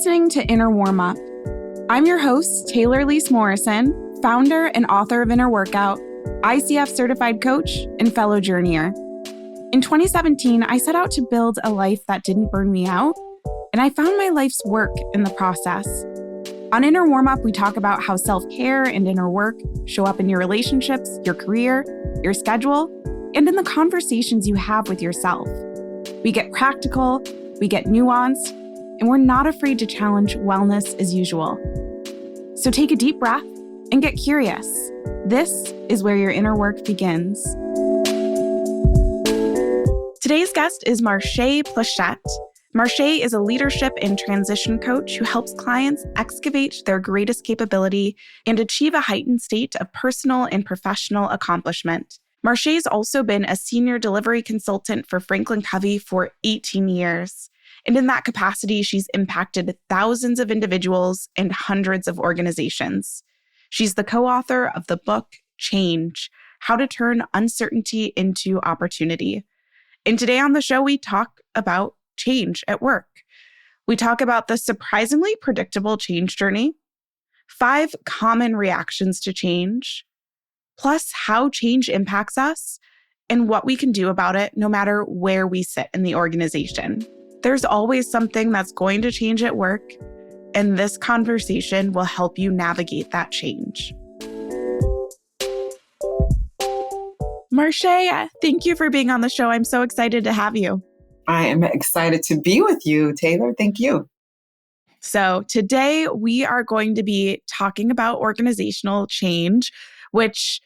listening to Inner Warmup. I'm your host, Taylor Lise Morrison, founder and author of Inner Workout, ICF certified coach, and fellow journeyer. In 2017, I set out to build a life that didn't burn me out, and I found my life's work in the process. On Inner Warmup, we talk about how self-care and inner work show up in your relationships, your career, your schedule, and in the conversations you have with yourself. We get practical, we get nuanced, and we're not afraid to challenge wellness as usual. So take a deep breath and get curious. This is where your inner work begins. Today's guest is Marché Pleshette. Marché is a leadership and transition coach who helps clients excavate their greatest capability and achieve a heightened state of personal and professional accomplishment. Marché's also been a senior delivery consultant for Franklin Covey for 18 years. And in that capacity, she's impacted thousands of individuals and hundreds of organizations. She's the co-author of the book, Change: How to Turn Uncertainty into Opportunity. And today on the show, we talk about change at work. We talk about the surprisingly predictable change journey, 5 common reactions to change, plus how change impacts us and what we can do about it no matter where we sit in the organization. There's always something that's going to change at work, and this conversation will help you navigate that change. Marché, thank you for being on the show. I'm so excited to have you. I am excited to be with you, Taylor. Thank you. So today we are going to be talking about organizational change, which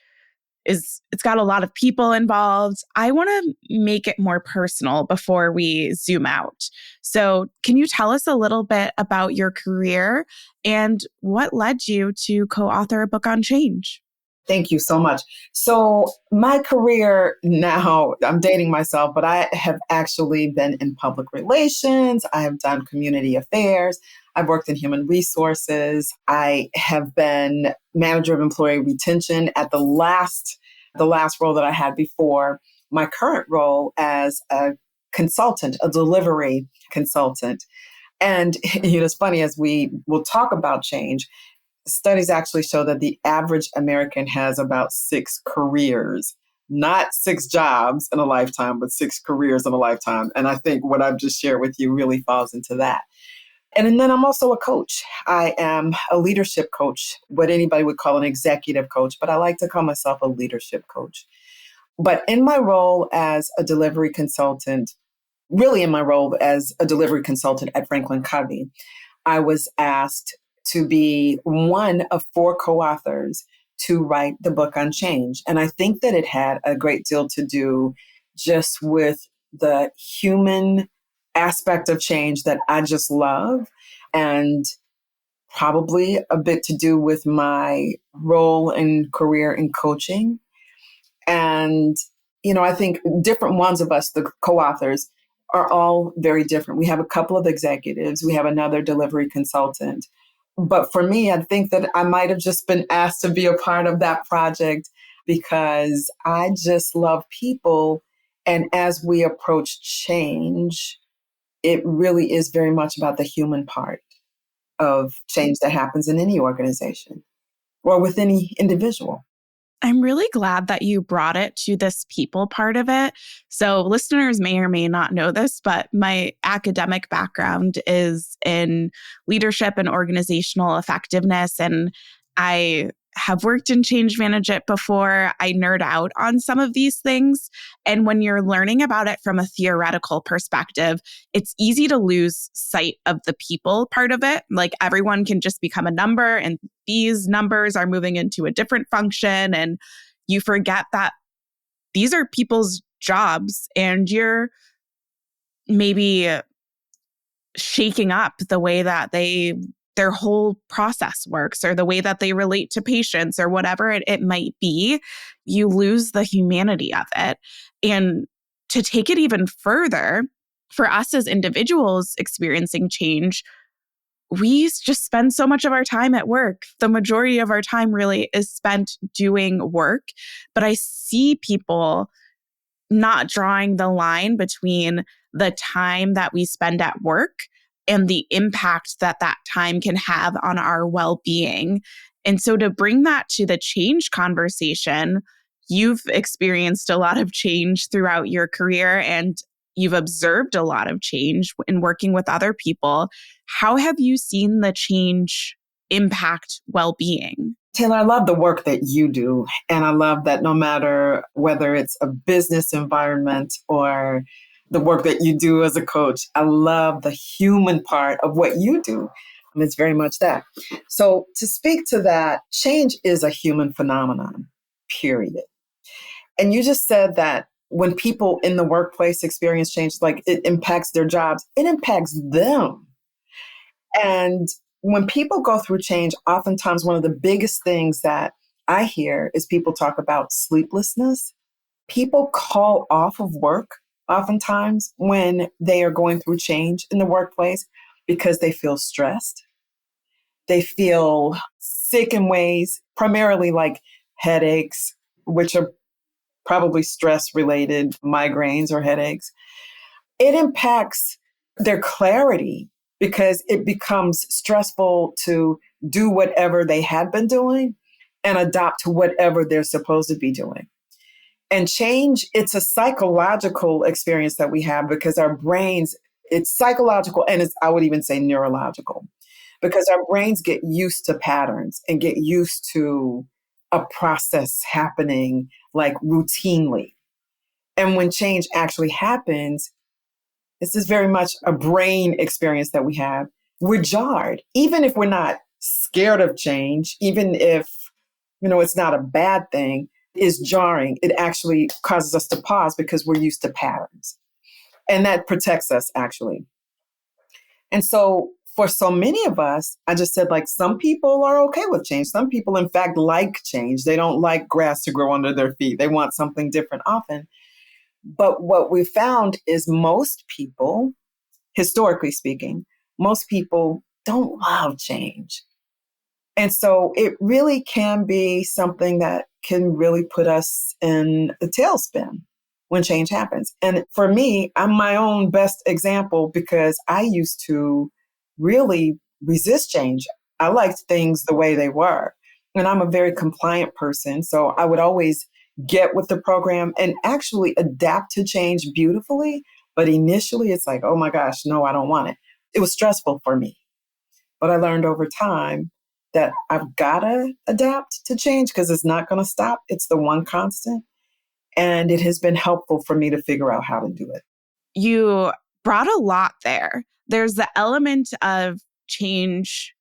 it's got a lot of people involved. I want to make it more personal before we zoom out. So can you tell us a little bit about your career and what led you to co-author a book on change? Thank you so much. So my career now, I'm dating myself, but I have actually been in public relations. I have done community affairs. I've worked in human resources. I have been manager of employee retention at the last role that I had before my current role as a consultant, a delivery consultant. And it's funny, as we will talk about change, studies actually show that the average American has about 6 careers, not 6 jobs in a lifetime, but 6 careers in a lifetime. And I think what I've just shared with you really falls into that. And then I'm also a coach. I am a leadership coach, what anybody would call an executive coach, but I like to call myself a leadership coach. But in my role as a delivery consultant, really in my role as a delivery consultant at Franklin Covey, I was asked to be one of 4 co-authors to write the book on change. And I think that it had a great deal to do just with the human aspect of change that I just love, and probably a bit to do with my role and career in coaching. And, I think different ones of us, the co-authors, are all very different. We have a couple of executives. We have another delivery consultant. But for me, I think that I might have just been asked to be a part of that project because I just love people. And as we approach change, it really is very much about the human part of change that happens in any organization or with any individual. I'm really glad that you brought it to this people part of it. So listeners may or may not know this, but my academic background is in leadership and organizational effectiveness. And I have worked in change management before. I nerd out on some of these things. And when you're learning about it from a theoretical perspective, it's easy to lose sight of the people part of it. Like everyone can just become a number and these numbers are moving into a different function. And you forget that these are people's jobs and you're maybe shaking up the way that their whole process works or the way that they relate to patients or whatever it might be. You lose the humanity of it. And to take it even further, for us as individuals experiencing change, we just spend so much of our time at work. The majority of our time really is spent doing work. But I see people not drawing the line between the time that we spend at work and the impact that that time can have on our well-being. And so to bring that to the change conversation, you've experienced a lot of change throughout your career and you've observed a lot of change in working with other people. How have you seen the change impact well-being? Taylor, I love the work that you do. And I love that no matter whether it's a business environment or the work that you do as a coach, I love the human part of what you do. And it's very much that. So to speak to that, change is a human phenomenon, period. And you just said that when people in the workplace experience change, like it impacts their jobs, it impacts them. And when people go through change, oftentimes one of the biggest things that I hear is people talk about sleeplessness. People call off of work oftentimes when they are going through change in the workplace because they feel stressed. They feel sick in ways, primarily like headaches, which are probably stress related migraines or headaches. It impacts their clarity because it becomes stressful to do whatever they had been doing and adopt to whatever they're supposed to be doing. And change, it's a psychological experience that we have because our brains, it's psychological and it's, I would even say neurological, because our brains get used to patterns and get used to a process happening like routinely. And when change actually happens, this is very much a brain experience that we have. We're jarred, even if we're not scared of change, even if, it's not a bad thing, is jarring. It actually causes us to pause because we're used to patterns. And that protects us actually. And so for so many of us, I just said like some people are okay with change. Some people, in fact, like change. They don't like grass to grow under their feet. They want something different often. But what we found is most people, historically speaking, most people don't love change. And so it really can be something that can really put us in a tailspin when change happens. And for me, I'm my own best example because I used to really resist change. I liked things the way they were. And I'm a very compliant person. So I would always get with the program and actually adapt to change beautifully. But initially it's like, oh my gosh, no, I don't want it. It was stressful for me. But I learned over time that I've got to adapt to change because it's not going to stop. It's the one constant. And it has been helpful for me to figure out how to do it. You brought a lot there. There's the element of change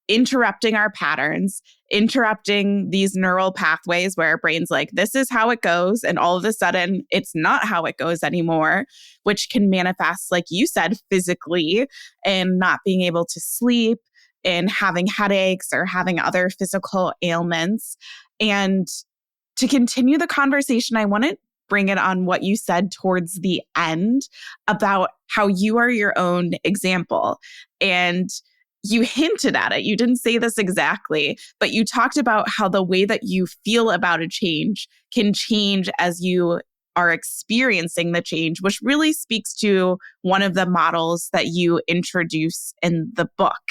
interrupting our patterns, interrupting these neural pathways where our brain's like, this is how it goes. And all of a sudden, it's not how it goes anymore, which can manifest, like you said, physically and not being able to sleep and having headaches or having other physical ailments. And to continue the conversation, I want to bring it on what you said towards the end about how you are your own example. And you hinted at it. You didn't say this exactly, but you talked about how the way that you feel about a change can change as you are experiencing the change, which really speaks to one of the models that you introduce in the book.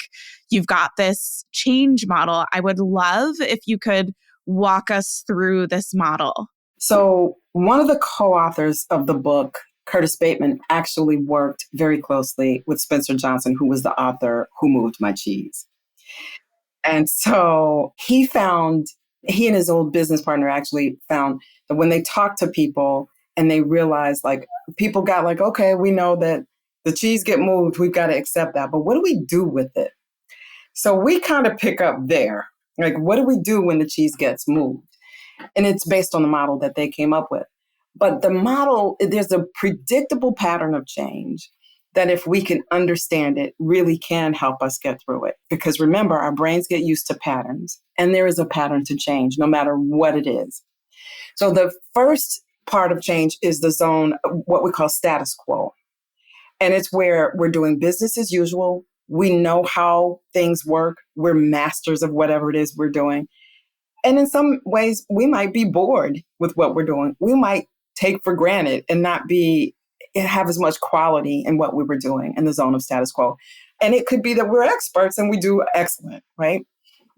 You've got this change model. I would love if you could walk us through this model. So one of the co-authors of the book, Curtis Bateman, actually worked very closely with Spencer Johnson, who was the author Who Moved My Cheese. And so he and his old business partner actually found that when they talked to people and they realized like people got like, okay, we know that the cheese get moved. We've got to accept that. But what do we do with it? So we kind of pick up there. Like, what do we do when the cheese gets moved? And it's based on the model that they came up with. But the model, there's a predictable pattern of change that if we can understand it, really can help us get through it. Because remember, our brains get used to patterns, and there is a pattern to change, no matter what it is. So the first part of change is the zone, what we call status quo. And it's where we're doing business as usual. We know how things work. We're masters of whatever it is we're doing. And in some ways, we might be bored with what we're doing. We might take for granted and not have as much quality in what we were doing in the zone of status quo. And it could be that we're experts and we do excellent, right?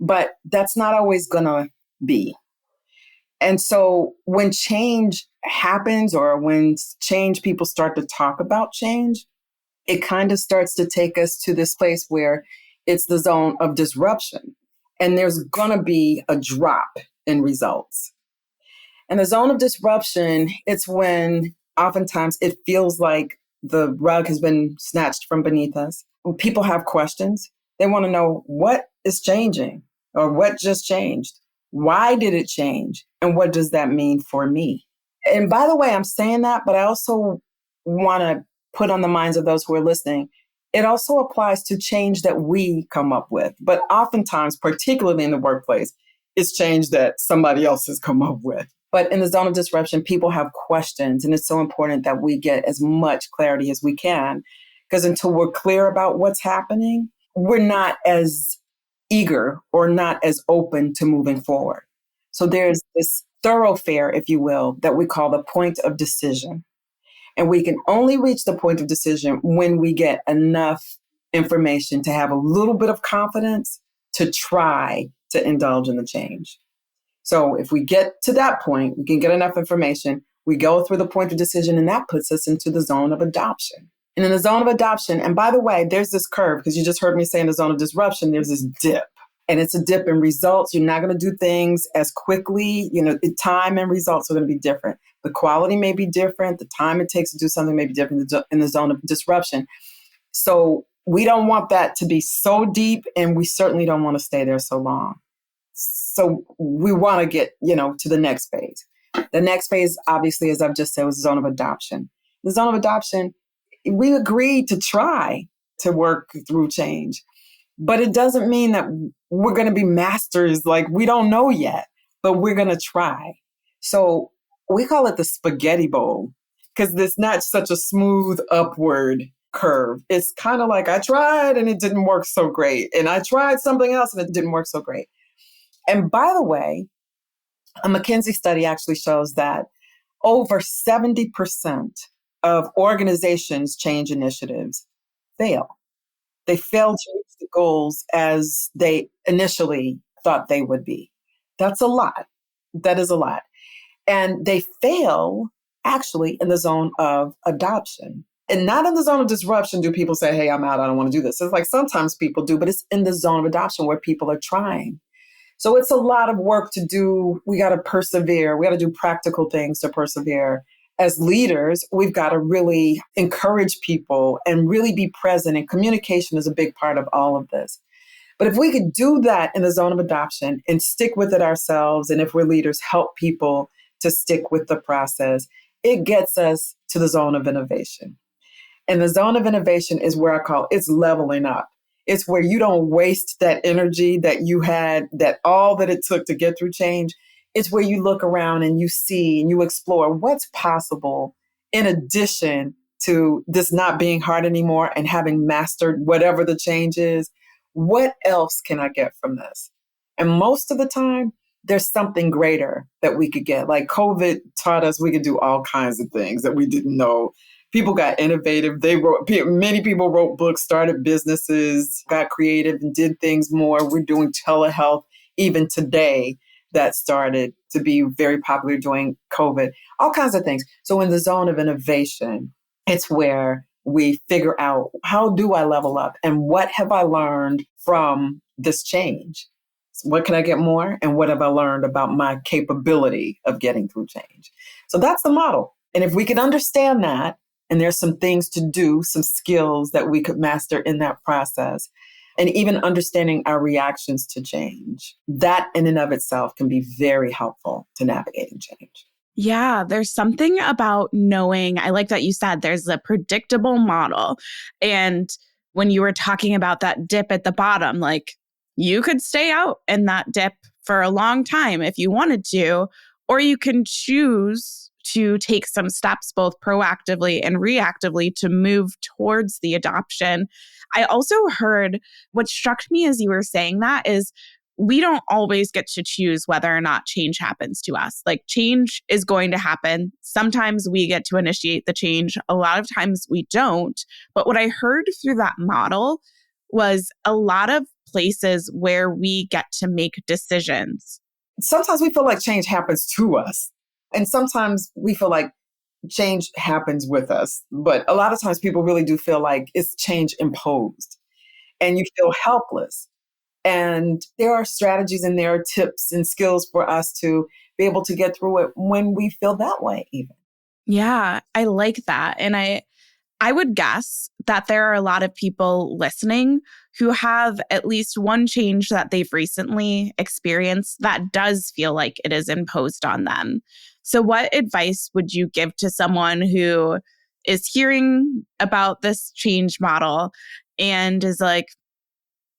But that's not always going to be. And so when change happens or when change, people start to talk about change, it kind of starts to take us to this place where it's the zone of disruption. And there's going to be a drop in results. And the zone of disruption, it's when oftentimes it feels like the rug has been snatched from beneath us. When people have questions, they want to know what is changing or what just changed. Why did it change? And what does that mean for me? And by the way, I'm saying that, but I also want to put on the minds of those who are listening, it also applies to change that we come up with. But oftentimes, particularly in the workplace, it's change that somebody else has come up with. But in the zone of disruption, people have questions. And it's so important that we get as much clarity as we can. Because until we're clear about what's happening, we're not as eager or not as open to moving forward. So there's this thoroughfare, if you will, that we call the point of decision. And we can only reach the point of decision when we get enough information to have a little bit of confidence to try to indulge in the change. So if we get to that point, we can get enough information, we go through the point of decision, and that puts us into the zone of adoption. And in the zone of adoption, and by the way, there's this curve, because you just heard me say in the zone of disruption, there's this dip. And it's a dip in results. You're not going to do things as quickly. Time and results are going to be different. The quality may be different. The time it takes to do something may be different in the zone of disruption. So we don't want that to be so deep, and we certainly don't want to stay there so long. So we want to get, to the next phase. The next phase, obviously, as I've just said, was the zone of adoption. The zone of adoption, we agreed to try to work through change. But it doesn't mean that we're going to be masters. Like, we don't know yet, but we're going to try. So we call it the spaghetti bowl, because it's not such a smooth upward curve. It's kind of like I tried and it didn't work so great. And I tried something else and it didn't work so great. And by the way, a McKinsey study actually shows that over 70% of organizations' change initiatives fail. They fail to reach the goals as they initially thought they would be. That's a lot. That is a lot. And they fail actually in the zone of adoption. And not in the zone of disruption do people say, hey, I'm out, I don't want to do this. It's like sometimes people do, but it's in the zone of adoption where people are trying. So it's a lot of work to do. We got to persevere. We got to do practical things to persevere. As leaders, we've got to really encourage people and really be present. And communication is a big part of all of this. But if we could do that in the zone of adoption and stick with it ourselves, and if we're leaders, help people to stick with the process, it gets us to the zone of innovation. And the zone of innovation is where I call it's leveling up. It's where you don't waste that energy that you had, that all that it took to get through change. It's where you look around and you see and you explore what's possible in addition to this not being hard anymore and having mastered whatever the change is. What else can I get from this? And most of the time, there's something greater that we could get. Like COVID taught us we could do all kinds of things that we didn't know. People got innovative. Many people wrote books, started businesses, got creative and did things more. We're doing telehealth even today. That started to be very popular during COVID, all kinds of things. So in the zone of innovation, it's where we figure out, how do I level up and what have I learned from this change? So what can I get more? And what have I learned about my capability of getting through change? So that's the model. And if we can understand that, and there's some things to do, some skills that we could master in that process, and even understanding our reactions to change, that in and of itself can be very helpful to navigating change. Yeah, there's something about knowing, I like that you said there's a predictable model. And when you were talking about that dip at the bottom, like you could stay out in that dip for a long time if you wanted to, or you can choose to take some steps both proactively and reactively to move towards the adoption. I also heard what struck me as you were saying that is we don't always get to choose whether or not change happens to us. Like change is going to happen. Sometimes we get to initiate the change. A lot of times we don't. But what I heard through that model was a lot of places where we get to make decisions. Sometimes we feel like change happens to us. And sometimes we feel like change happens with us. But a lot of times people really do feel like it's change imposed and you feel helpless. And there are strategies and there are tips and skills for us to be able to get through it when we feel that way, even. Yeah, I like that. And I would guess that there are a lot of people listening who have at least one change that they've recently experienced that does feel like it is imposed on them. So, what advice would you give to someone who is hearing about this change model and is like,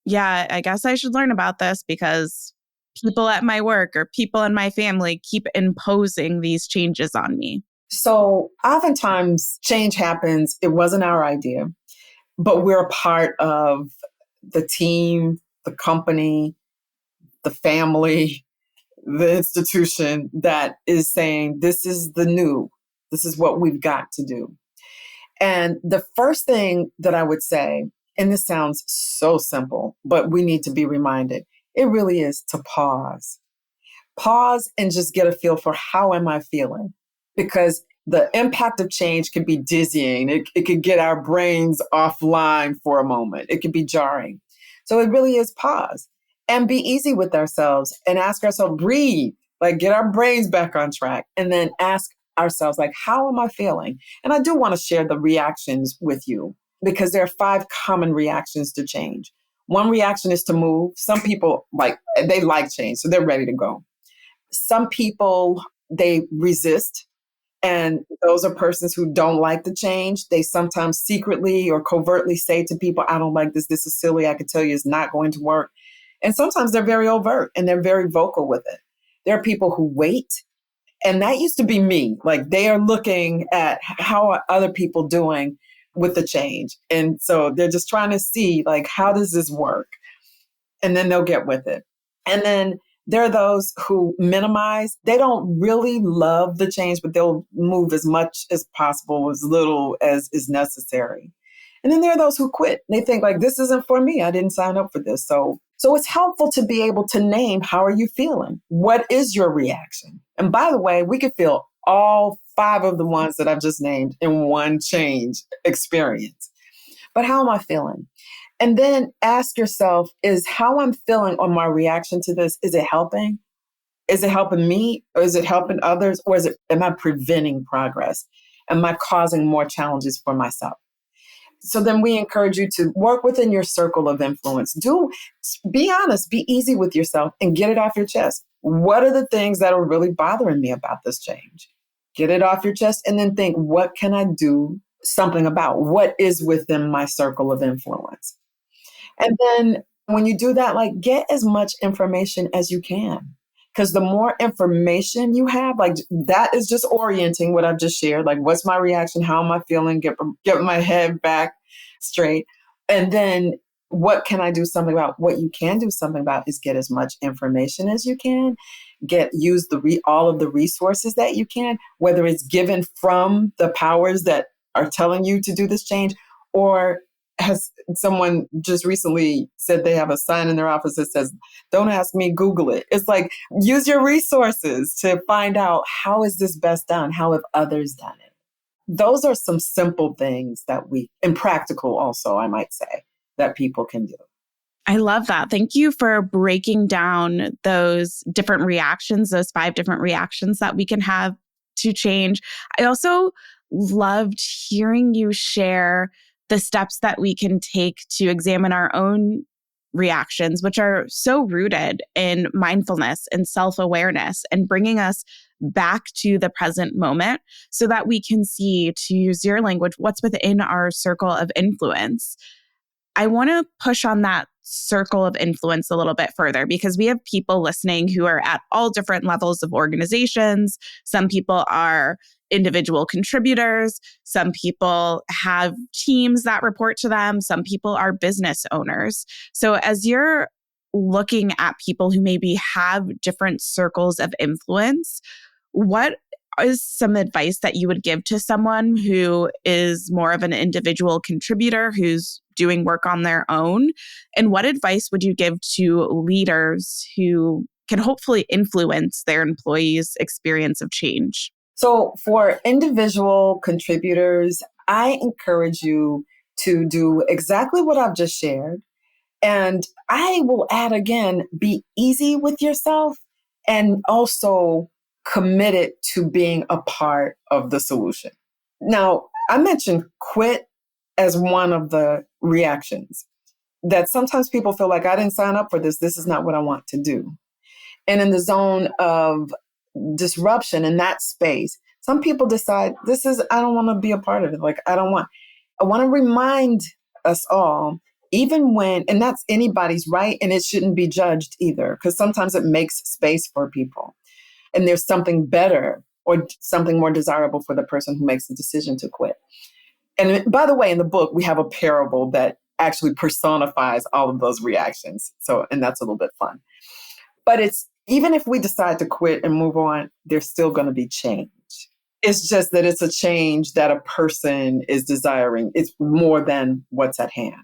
yeah, I guess I should learn about this because people at my work or people in my family keep imposing these changes on me? So oftentimes change happens. It wasn't our idea, but we're a part of the team, the company, the family, the institution that is saying, this is the new, this is what we've got to do. And the first thing that I would say, and this sounds so simple, but we need to be reminded, it really is to pause. Pause and just get a feel for how am I feeling? Because the impact of change can be dizzying. It could get our brains offline for a moment. It can be jarring. So it really is pause and be easy with ourselves and ask ourselves, breathe, like get our brains back on track and then ask ourselves, like, how am I feeling? And I do want to share the reactions with you because there are 5 common reactions to change. One reaction is to move. Some people they like change, so they're ready to go. Some people, they resist. And those are persons who don't like the change. They sometimes secretly or covertly say to people, I don't like this. This is silly. I can tell you it's not going to work. And sometimes they're very overt and they're very vocal with it. There are people who wait. And that used to be me. Like they are looking at how are other people doing with the change. And so they're just trying to see, like, how does this work? And then they'll get with it. And then there are those who minimize. They don't really love the change, but they'll move as much as possible, as little as is necessary. And then there are those who quit. They think like, this isn't for me. I didn't sign up for this. So it's helpful to be able to name, how are you feeling? What is your reaction? And by the way, we could feel all 5 of the ones that I've just named in one change experience. But how am I feeling? And then ask yourself, is how I'm feeling or my reaction to this, is it helping? Is it helping me or is it helping others? Or am I preventing progress? Am I causing more challenges for myself? So then we encourage you to work within your circle of influence. Be honest, be easy with yourself and get it off your chest. What are the things that are really bothering me about this change? Get it off your chest and then think, what can I do something about? What is within my circle of influence? And then when you do that, like get as much information as you can. Because the more information you have, like that is just orienting what I've just shared. Like, what's my reaction? How am I feeling? Get my head back straight. And then what can I do something about? What you can do something about is get as much information as you can. Use all of the resources that you can, whether it's given from the powers that are telling you to do this change, or has someone just recently said they have a sign in their office that says, don't ask me, Google it. It's like, use your resources to find out, how is this best done? How have others done it? Those are some simple things and practical also, I might say, that people can do. I love that. Thank you for breaking down those different reactions, those 5 different reactions that we can have to change. I also loved hearing you share the steps that we can take to examine our own reactions, which are so rooted in mindfulness and self-awareness and bringing us back to the present moment so that we can see, to use your language, what's within our circle of influence. I want to push on that circle of influence a little bit further because we have people listening who are at all different levels of organizations. Some people are individual contributors. Some people have teams that report to them. Some people are business owners. So as you're looking at people who maybe have different circles of influence, what is some advice that you would give to someone who is more of an individual contributor, who's doing work on their own? And what advice would you give to leaders who can hopefully influence their employees' experience of change? So for individual contributors, I encourage you to do exactly what I've just shared. And I will add again, be easy with yourself and also committed to being a part of the solution. Now, I mentioned quit as one of the reactions that sometimes people feel like I didn't sign up for this. This is not what I want to do. And in the zone of disruption in that space, some people decide I don't want to be a part of it. Like, I want to remind us all, even when, and that's anybody's right, and it shouldn't be judged either, because sometimes it makes space for people. And there's something better or something more desirable for the person who makes the decision to quit. And by the way, in the book, we have a parable that actually personifies all of those reactions. So, and that's a little bit fun. But it's, even if we decide to quit and move on, there's still going to be change. It's just that it's a change that a person is desiring. It's more than what's at hand.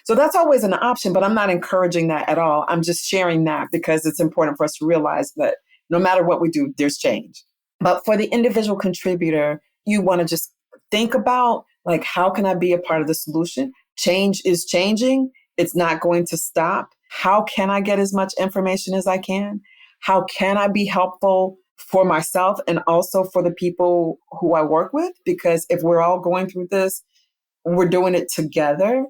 So that's always an option, but I'm not encouraging that at all. I'm just sharing that because it's important for us to realize that no matter what we do, there's change. But for the individual contributor, you want to just think about, like, how can I be a part of the solution? Change is changing. It's not going to stop. How can I get as much information as I can? How can I be helpful for myself and also for the people who I work with? Because if we're all going through this, we're doing it together.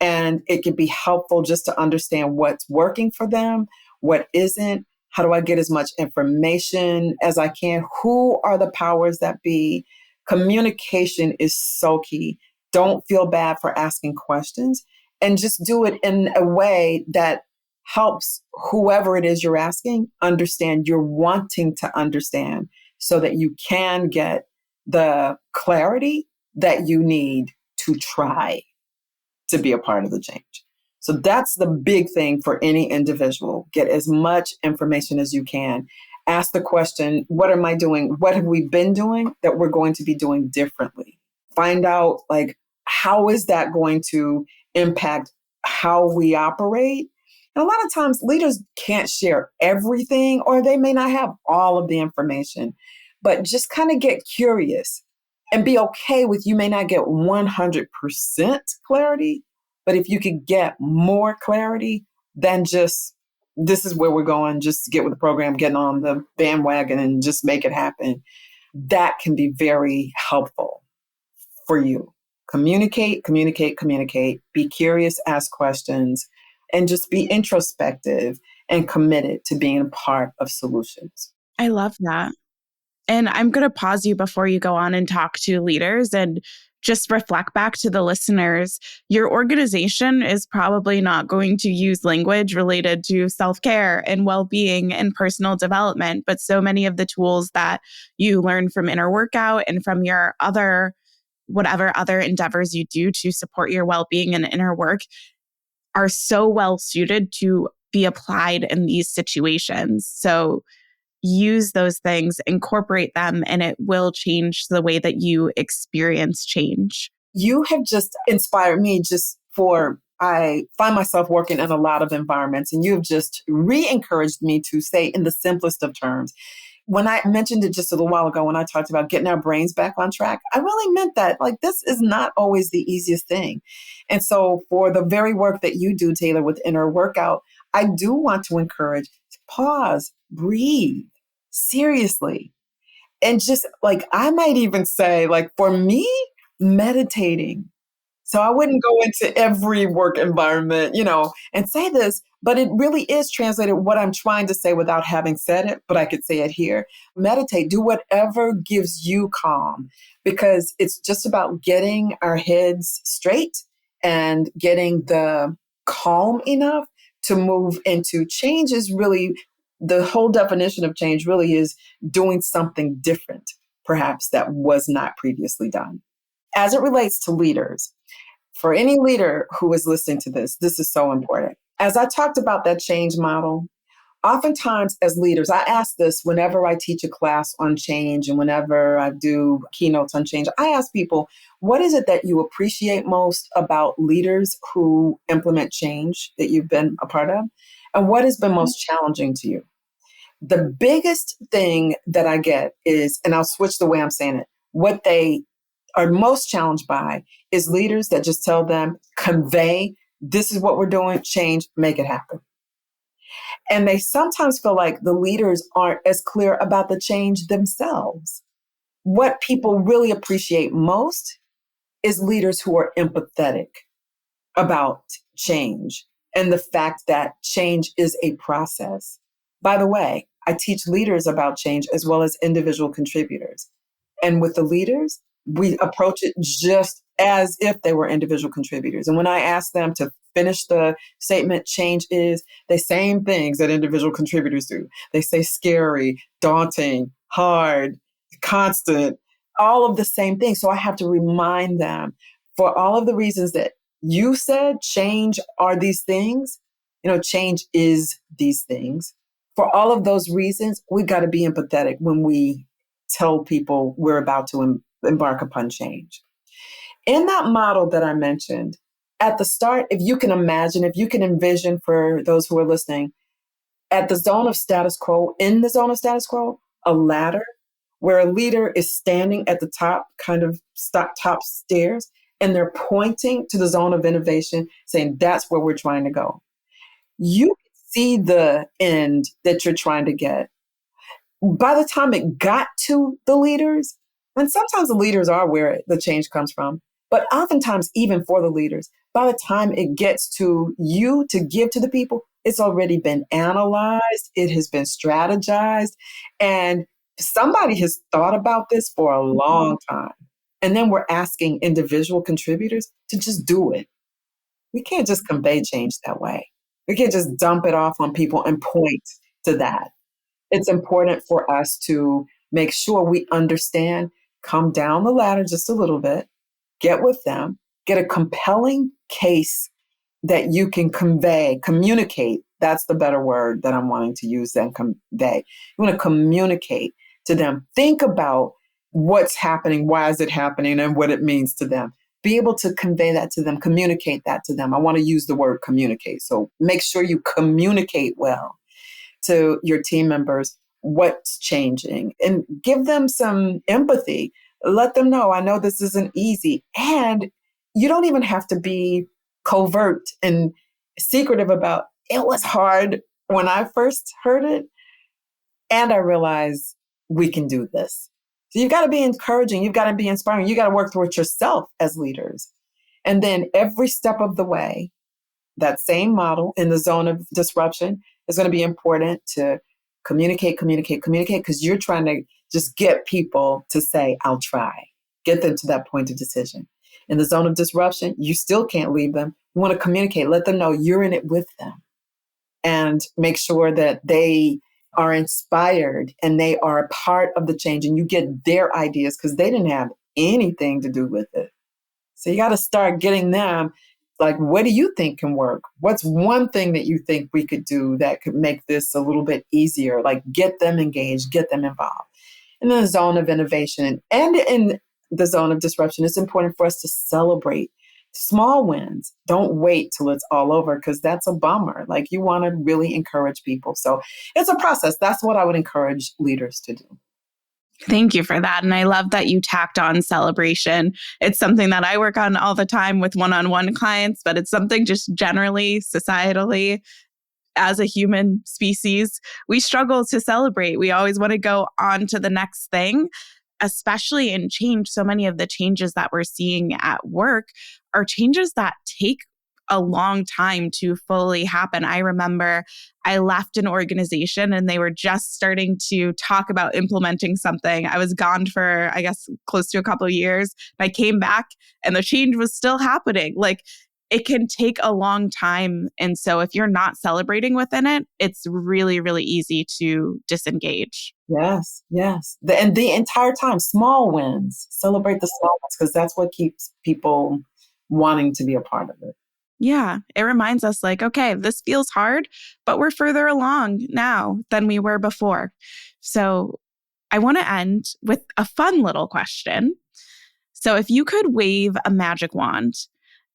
And it can be helpful just to understand what's working for them, what isn't. How do I get as much information as I can? Who are the powers that be? Communication is so key. Don't feel bad for asking questions and just do it in a way that helps whoever it is you're asking understand you're wanting to understand so that you can get the clarity that you need to try to be a part of the change. So that's the big thing for any individual. Get as much information as you can. Ask the question, what am I doing? What have we been doing that we're going to be doing differently? Find out, like, how is that going to impact how we operate? And a lot of times leaders can't share everything, or they may not have all of the information, but just kind of get curious and be okay with, you may not get 100% clarity, but if you could get more clarity than just, this is where we're going, just get with the program, getting on the bandwagon and just make it happen, that can be very helpful for you. Communicate, communicate, communicate, be curious, ask questions, and just be introspective and committed to being a part of solutions. I love that. And I'm going to pause you before you go on and talk to leaders and just reflect back to the listeners. Your organization is probably not going to use language related to self-care and well-being and personal development, but so many of the tools that you learn from Inner Workout and from your whatever other endeavors you do to support your well-being and inner work are so well suited to be applied in these situations. So use those things, incorporate them, and it will change the way that you experience change. You have just inspired me I find myself working in a lot of environments, and you've just re-encouraged me to say in the simplest of terms. When I mentioned it just a little while ago, when I talked about getting our brains back on track, I really meant that. Like, this is not always the easiest thing. And so for the very work that you do, Taylor, with Inner Workout, I do want to encourage, pause, breathe, seriously. And just, like, I might even say, like, for me, meditating. So I wouldn't go into every work environment, and say this, but it really is translated what I'm trying to say without having said it, but I could say it here. Meditate, do whatever gives you calm, because it's just about getting our heads straight and getting the calm enough to move into change. Is really, the whole definition of change really is doing something different, perhaps, that was not previously done. As it relates to leaders, for any leader who is listening to this, this is so important. As I talked about that change model, Oftentimes, as leaders, I ask this whenever I teach a class on change and whenever I do keynotes on change. I ask people, what is it that you appreciate most about leaders who implement change that you've been a part of? And what has been most challenging to you? The biggest thing that I get is, and I'll switch the way I'm saying it, what they are most challenged by is leaders that just tell them, convey, this is what we're doing, change, make it happen. And they sometimes feel like the leaders aren't as clear about the change themselves. What people really appreciate most is leaders who are empathetic about change and the fact that change is a process. By the way, I teach leaders about change as well as individual contributors. And with the leaders, we approach it just as if they were individual contributors. And when I ask them to finish the statement, change is the same things that individual contributors do. They say scary, daunting, hard, constant, all of the same things. So I have to remind them for all of the reasons that you said, change are these things. Change is these things. For all of those reasons, we got to be empathetic when we tell people we're about to embark upon change. In that model that I mentioned, at the start, if you can imagine, if you can envision for those who are listening, at the zone of status quo, in the zone of status quo, a ladder where a leader is standing at the top, kind of top stairs, and they're pointing to the zone of innovation, saying that's where we're trying to go. You see the end that you're trying to get. By the time it got to the leaders, and sometimes the leaders are where the change comes from, but oftentimes even for the leaders, by the time it gets to you to give to the people, it's already been analyzed, it has been strategized, and somebody has thought about this for a long time. And then we're asking individual contributors to just do it. We can't just convey change that way. We can't just dump it off on people and point to that. It's important for us to make sure we understand, come down the ladder just a little bit, get with them, get a compelling case that you can convey, communicate. That's the better word that I'm wanting to use than convey. You want to communicate to them. Think about what's happening, why is it happening, and what it means to them. Be able to convey that to them, communicate that to them. I want to use the word communicate. So make sure you communicate well to your team members what's changing and give them some empathy. Let them know, I know this isn't easy. And you don't even have to be covert and secretive about it was hard when I first heard it. And I realized we can do this. So you've got to be encouraging. You've got to be inspiring. You got to work through it yourself as leaders. And then every step of the way, that same model in the zone of disruption is going to be important to communicate, because you're trying to just get people to say, I'll try, get them to that point of decision. In the zone of disruption, you still can't leave them. You want to communicate, let them know you're in it with them and make sure that they are inspired and they are a part of the change and you get their ideas because they didn't have anything to do with it. So you got to start getting them like, what do you think can work? What's one thing that you think we could do that could make this a little bit easier? Like get them engaged, get them involved. In the zone of innovation and in the zone of disruption, it's important for us to celebrate small wins. Don't wait till it's all over because that's a bummer. Like you want to really encourage people. So it's a process. That's what I would encourage leaders to do. Thank you for that. And I love that you tacked on celebration. It's something that I work on all the time with one-on-one clients, but it's something just generally, societally, as a human species, we struggle to celebrate. We always want to go on to the next thing, especially in change. So many of the changes that we're seeing at work are changes that take a long time to fully happen. I remember I left an organization and they were just starting to talk about implementing something. I was gone for, I guess, close to a couple of years. And I came back and the change was still happening. Like it can take a long time. And so if you're not celebrating within it, it's really, really easy to disengage. Yes, yes. And the entire time, small wins, celebrate the small ones because that's what keeps people wanting to be a part of it. Yeah, it reminds us like, okay, this feels hard, but we're further along now than we were before. So I want to end with a fun little question. So if you could wave a magic wand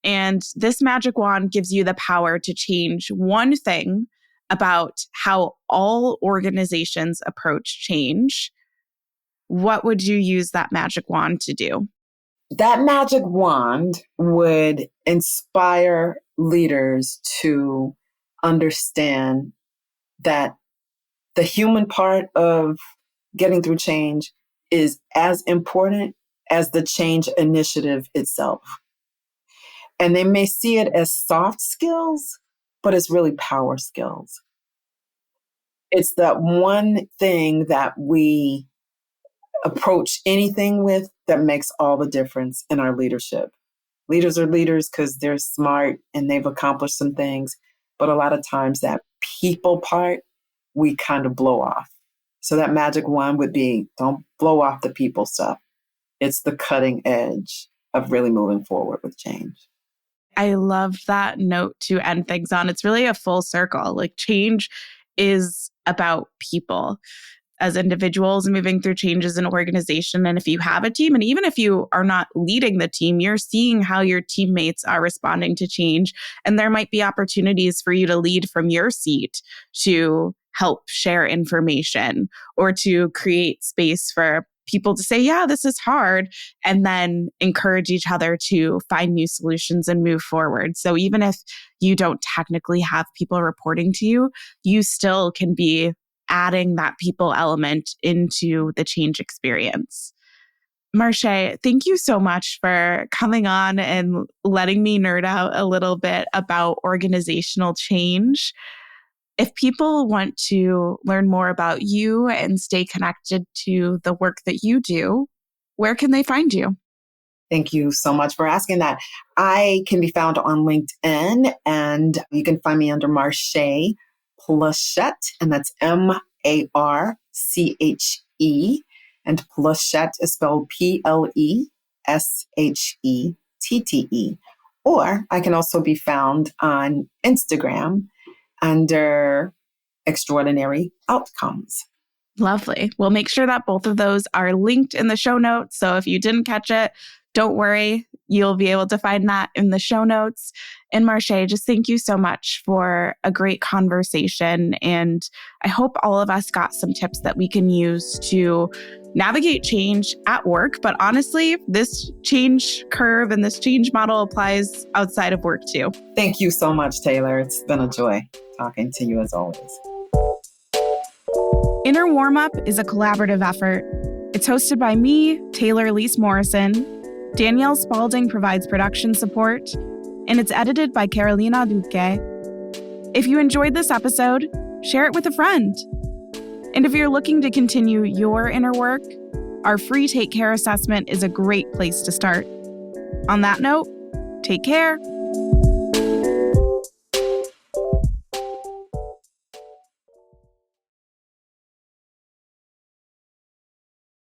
and this magic wand gives you the power to change one thing about how all organizations approach change, what would you use that magic wand to do? That magic wand would inspire leaders to understand that the human part of getting through change is as important as the change initiative itself. And they may see it as soft skills, but it's really power skills. It's that one thing that we approach anything with that makes all the difference in our leadership. Leaders are leaders because they're smart and they've accomplished some things. But a lot of times that people part, we kind of blow off. So that magic wand would be, don't blow off the people stuff. It's the cutting edge of really moving forward with change. I love that note to end things on. It's really a full circle. Like change is about people as individuals moving through changes in organization. And if you have a team, and even if you are not leading the team, you're seeing how your teammates are responding to change. And there might be opportunities for you to lead from your seat to help share information or to create space for people to say, yeah, this is hard, and then encourage each other to find new solutions and move forward. So even if you don't technically have people reporting to you, you still can be adding that people element into the change experience. Marché, thank you so much for coming on and letting me nerd out a little bit about organizational change. If people want to learn more about you and stay connected to the work that you do, where can they find you? Thank you so much for asking that. I can be found on LinkedIn, and you can find me under Marché Pleshette, and that's Marche. And Pleshette is spelled Pleshettete. Or I can also be found on Instagram under Extraordinary Outcomes. Lovely. We'll make sure that both of those are linked in the show notes. So if you didn't catch it, don't worry. You'll be able to find that in the show notes. And Marché, just thank you so much for a great conversation. And I hope all of us got some tips that we can use to navigate change at work. But honestly, this change curve and this change model applies outside of work too. Thank you so much, Taylor. It's been a joy talking to you as always. Inner Warmup is a collaborative effort. It's hosted by me, Taylor Lise Morrison. Danielle Spalding provides production support, and it's edited by Carolina Duque. If you enjoyed this episode, share it with a friend. And if you're looking to continue your inner work, our free Take Care assessment is a great place to start. On that note, take care.